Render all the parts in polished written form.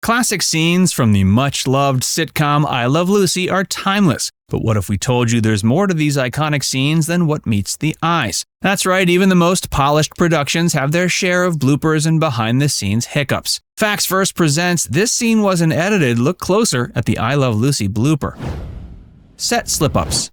Classic scenes from the much-loved sitcom I Love Lucy are timeless, but what if we told you there's more to these iconic scenes than what meets the eyes? That's right, even the most polished productions have their share of bloopers and behind-the-scenes hiccups. Facts First presents This Scene Wasn't Edited. Look closer at the I Love Lucy blooper. Set slip-ups.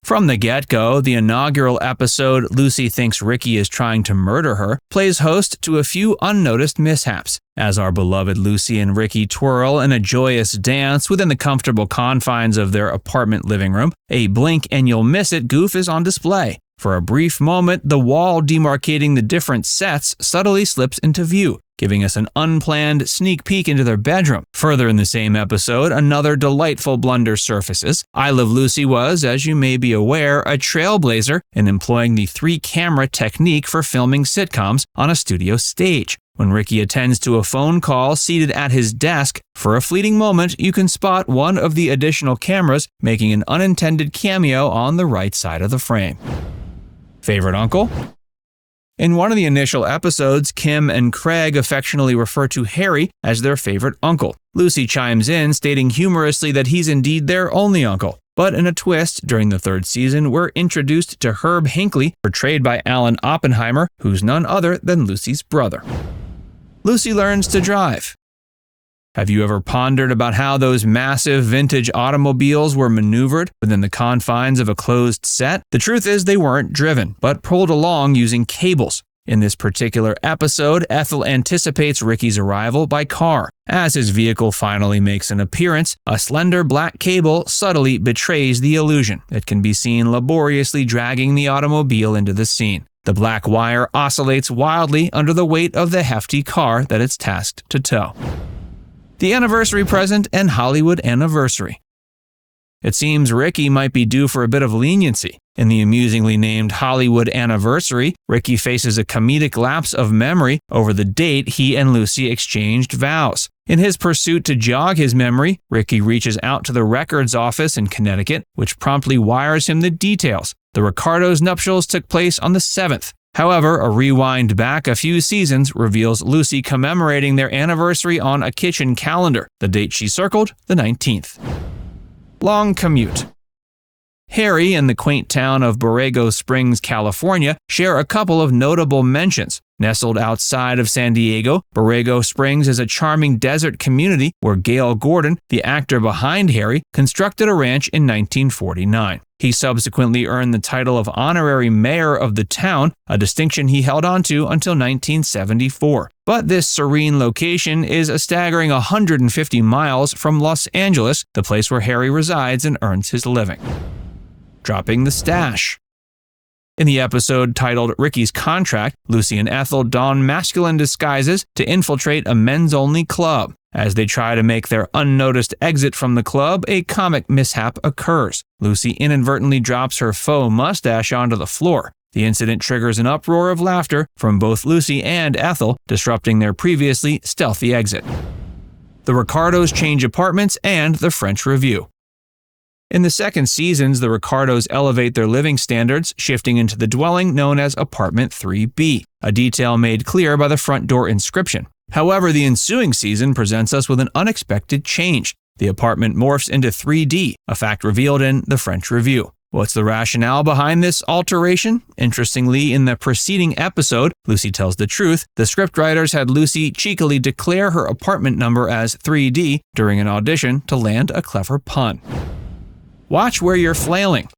From the get-go, the inaugural episode, Lucy Thinks Ricky is Trying to Murder Her, plays host to a few unnoticed mishaps. As our beloved Lucy and Ricky twirl in a joyous dance within the comfortable confines of their apartment living room, a blink and you'll miss it goof is on display. For a brief moment, the wall demarcating the different sets subtly slips into view, giving us an unplanned sneak peek into their bedroom. Further in the same episode, another delightful blunder surfaces. I Love Lucy was, as you may be aware, a trailblazer in employing the 3-camera technique for filming sitcoms on a studio stage. When Ricky attends to a phone call seated at his desk, for a fleeting moment, you can spot one of the additional cameras making an unintended cameo on the right side of the frame. Favorite uncle? In one of the initial episodes, Kim and Craig affectionately refer to Harry as their favorite uncle. Lucy chimes in, stating humorously that he's indeed their only uncle. But in a twist, during the 3rd season, we're introduced to Herb Hinckley, portrayed by Alan Oppenheimer, who's none other than Lucy's brother. Lucy learns to drive. Have you ever pondered about how those massive vintage automobiles were maneuvered within the confines of a closed set? The truth is they weren't driven, but pulled along using cables. In this particular episode, Ethel anticipates Ricky's arrival by car. As his vehicle finally makes an appearance, a slender black cable subtly betrays the illusion. It can be seen laboriously dragging the automobile into the scene. The black wire oscillates wildly under the weight of the hefty car that it's tasked to tow. The anniversary present and Hollywood anniversary. It seems Ricky might be due for a bit of leniency. In the amusingly named Hollywood anniversary, Ricky faces a comedic lapse of memory over the date he and Lucy exchanged vows. In his pursuit to jog his memory, Ricky reaches out to the records office in Connecticut, which promptly wires him the details. The Ricardos' nuptials took place on the 7th. However, a rewind back a few seasons reveals Lucy commemorating their anniversary on a kitchen calendar. The date she circled, the 19th. Long commute. Harry and the quaint town of Borrego Springs, California, share a couple of notable mentions. Nestled outside of San Diego, Borrego Springs is a charming desert community where Gale Gordon, the actor behind Harry, constructed a ranch in 1949. He subsequently earned the title of honorary mayor of the town, a distinction he held onto until 1974. But this serene location is a staggering 150 miles from Los Angeles, the place where Harry resides and earns his living. Dropping the Stache. In the episode titled Ricky's Contract, Lucy and Ethel don masculine disguises to infiltrate a men's-only club. As they try to make their unnoticed exit from the club, a comic mishap occurs. Lucy inadvertently drops her faux mustache onto the floor. The incident triggers an uproar of laughter from both Lucy and Ethel, disrupting their previously stealthy exit. The Ricardos change apartments and the French Revue. In the 2nd seasons, the Ricardos elevate their living standards, shifting into the dwelling known as Apartment 3B, a detail made clear by the front door inscription. However, the ensuing season presents us with an unexpected change. The apartment morphs into 3D, a fact revealed in the French Revue. What's the rationale behind this alteration? Interestingly, in the preceding episode, Lucy Tells the Truth, the scriptwriters had Lucy cheekily declare her apartment number as 3D during an audition to land a clever pun. Watch where you're flailing.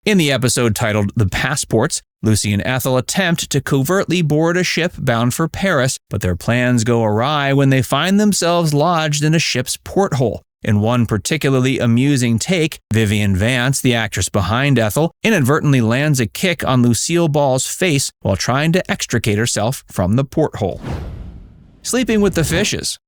In the episode titled The Passports, Lucy and Ethel attempt to covertly board a ship bound for Paris, but their plans go awry when they find themselves lodged in a ship's porthole. In one particularly amusing take, Vivian Vance, the actress behind Ethel, inadvertently lands a kick on Lucille Ball's face while trying to extricate herself from the porthole. Sleeping with the fishes.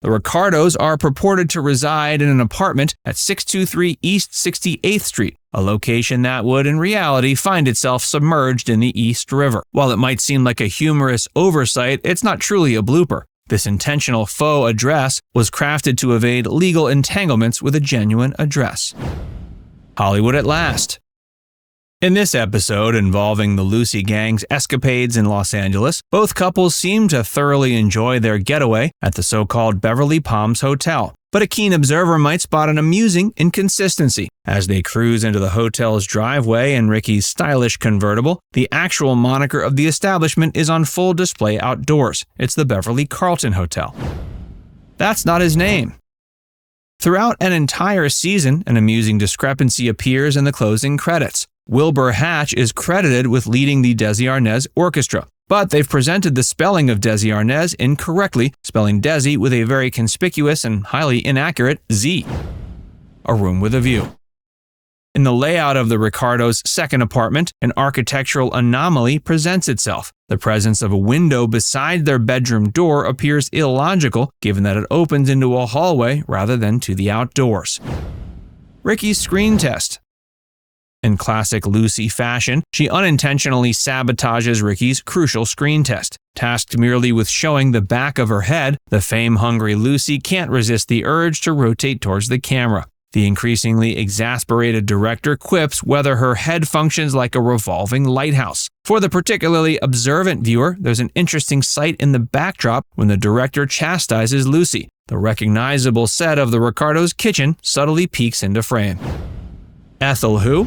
The Ricardos are purported to reside in an apartment at 623 East 68th Street, a location that would in reality find itself submerged in the East River. While it might seem like a humorous oversight, it's not truly a blooper. This intentional faux address was crafted to evade legal entanglements with a genuine address. Hollywood at last. In this episode, involving the Lucy gang's escapades in Los Angeles, both couples seem to thoroughly enjoy their getaway at the so-called Beverly Palms Hotel. But a keen observer might spot an amusing inconsistency. As they cruise into the hotel's driveway in Ricky's stylish convertible, the actual moniker of the establishment is on full display outdoors. It's the Beverly Carlton Hotel. That's not his name. Throughout an entire season, an amusing discrepancy appears in the closing credits. Wilbur Hatch is credited with leading the Desi Arnaz Orchestra, but they've presented the spelling of Desi Arnaz incorrectly, spelling Desi with a very conspicuous and highly inaccurate Z. A room with a view. In the layout of the Ricardos' second apartment, an architectural anomaly presents itself. The presence of a window beside their bedroom door appears illogical, given that it opens into a hallway rather than to the outdoors. Ricky's screen test. In classic Lucy fashion, she unintentionally sabotages Ricky's crucial screen test. Tasked merely with showing the back of her head, the fame-hungry Lucy can't resist the urge to rotate towards the camera. The increasingly exasperated director quips whether her head functions like a revolving lighthouse. For the particularly observant viewer, there's an interesting sight in the backdrop when the director chastises Lucy. The recognizable set of the Ricardos' kitchen subtly peeks into frame. Ethel Who?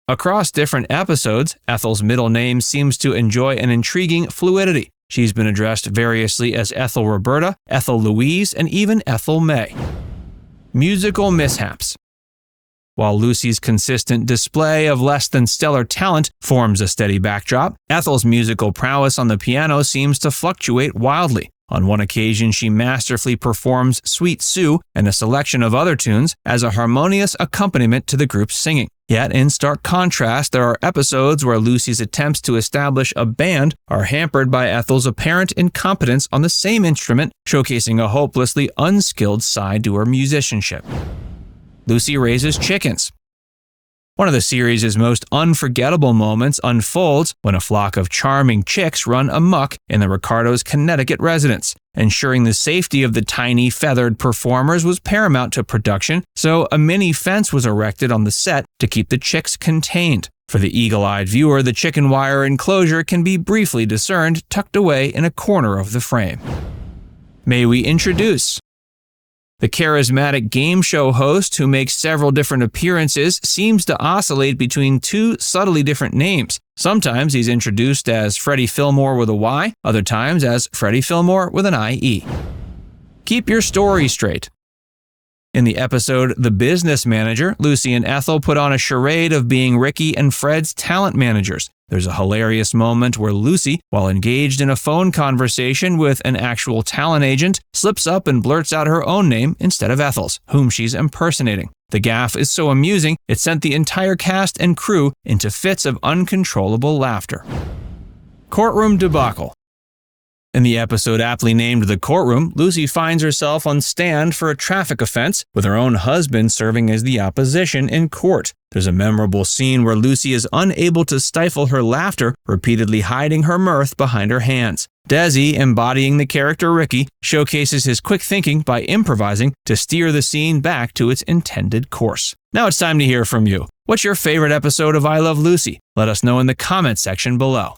Across different episodes, Ethel's middle name seems to enjoy an intriguing fluidity. She's been addressed variously as Ethel Roberta, Ethel Louise, and even Ethel May. Musical mishaps. While Lucy's consistent display of less than stellar talent forms a steady backdrop, Ethel's musical prowess on the piano seems to fluctuate wildly. On one occasion, she masterfully performs Sweet Sue and a selection of other tunes as a harmonious accompaniment to the group's singing. Yet, in stark contrast, there are episodes where Lucy's attempts to establish a band are hampered by Ethel's apparent incompetence on the same instrument, showcasing a hopelessly unskilled side to her musicianship. Lucy raises chickens. One of the series' most unforgettable moments unfolds when a flock of charming chicks run amok in the Ricardos' Connecticut residence. Ensuring the safety of the tiny feathered performers was paramount to production, so a mini fence was erected on the set to keep the chicks contained. For the eagle-eyed viewer, the chicken wire enclosure can be briefly discerned tucked away in a corner of the frame. May we introduce the charismatic game show host who makes several different appearances seems to oscillate between two subtly different names. Sometimes he's introduced as Freddie Fillmore with a Y, other times as Freddie Fillmore with an I-E. Keep your story straight. In the episode The Business Manager, Lucy and Ethel put on a charade of being Ricky and Fred's talent managers. There's a hilarious moment where Lucy, while engaged in a phone conversation with an actual talent agent, slips up and blurts out her own name instead of Ethel's, whom she's impersonating. The gaffe is so amusing, it sent the entire cast and crew into fits of uncontrollable laughter. Courtroom Debacle. In the episode aptly named The Courtroom, Lucy finds herself on stand for a traffic offense, with her own husband serving as the opposition in court. There's a memorable scene where Lucy is unable to stifle her laughter, repeatedly hiding her mirth behind her hands. Desi, embodying the character Ricky, showcases his quick thinking by improvising to steer the scene back to its intended course. Now it's time to hear from you. What's your favorite episode of I Love Lucy? Let us know in the comments section below.